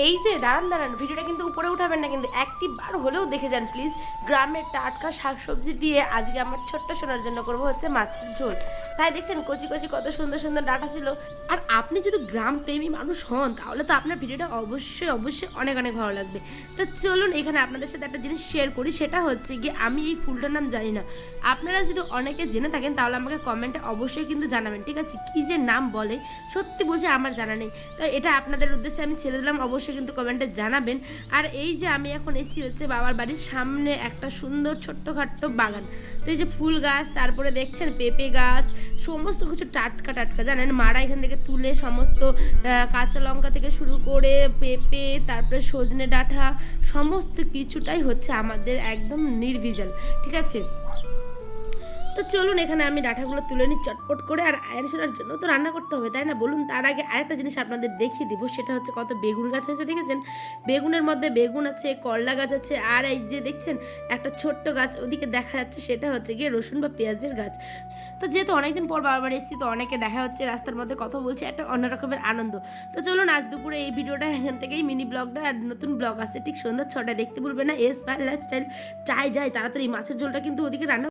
এই যে দাঁড়ান ভিডিওটা কিন্তু উপরে উঠাবেন না, কিন্তু একটিবার হলেও দেখে যান প্লিজ। গ্রামের টাটকা শাকসবজি দিয়ে আজকে আমার ছোট্ট সোনার জন্য করবো হচ্ছে মাছের ঝোল। তাই দেখছেন কচি কচি কত সুন্দর সুন্দর ডাঁটা ছিল। আর আপনি যদি গ্রাম প্রেমী মানুষ হন তাহলে তো আপনার ভিডিওটা অবশ্যই অবশ্যই অনেক অনেক ভালো লাগবে। তো চলুন এখানে আপনাদের সাথে একটা জিনিস শেয়ার করি, সেটা হচ্ছে গিয়ে আমি এই ফুলটার নাম জানি না। আপনারা যদি অনেকে জেনে থাকেন তাহলে আমাকে কমেন্টে অবশ্যই কিন্তু জানাবেন, ঠিক আছে? কী যে নাম বলে সত্যি বলছে আমার জানা নেই। তো এটা আপনাদের উদ্দেশ্যে আমি ছেড়ে দিলাম, অবশ্যই কিন্তু কমেন্টে জানাবেন। আর এই যে আমি এখন এসেছি হচ্ছে বাবার বাড়ির সামনে একটা সুন্দর ছোট্টখাট্ট বাগান। তো এই যে ফুল গাছ, তারপরে দেখছেন পেঁপে গাছ, সমস্ত কিছু টাটকা টাটকা, জানেন মারা এখান থেকে তুলে সমস্ত কাঁচা লঙ্কা থেকে শুরু করে পেঁপে, তারপরে সজনে ডাঁটা, সমস্ত কিছুটাই হচ্ছে আমাদের একদম নির্ভেজাল, ঠিক আছে? তো চলুন এখানে আমি ডাঁটাগুলো তুলে নিই চটপট করে। আর আয়ন সোনার জন্য তো রান্না করতে হবে, তাই না বলুন? তার আগে আরেকটা জিনিস আপনাদের দেখিয়ে দিব, সেটা হচ্ছে কত বেগুন গাছ হয়েছে দেখেছেন? বেগুনের মধ্যে বেগুন আছে, করলা গাছ আছে, আর এই যে দেখছেন একটা ছোট্ট গাছ ওদিকে দেখা যাচ্ছে, সেটা হচ্ছে গিয়ে রসুন বা পেঁয়াজের গাছ। তো যেহেতু অনেকদিন পর বারবার এসেছি, তো অনেকে দেখা হচ্ছে, রাস্তার মধ্যে কথা বলছে, একটা অন্যরকমের আনন্দ। তো চলুন আজ দুপুরে এই ভিডিওটা এখান থেকেই মিনি ব্লগটা, আর নতুন ব্লগ আসছে ঠিক সন্ধ্যা 6টায়, দেখতে ভুলবে না। S by lifestyle. যাই তাড়াতাড়ি মাছের ঝোলটা কিন্তু ওদিকে রান্না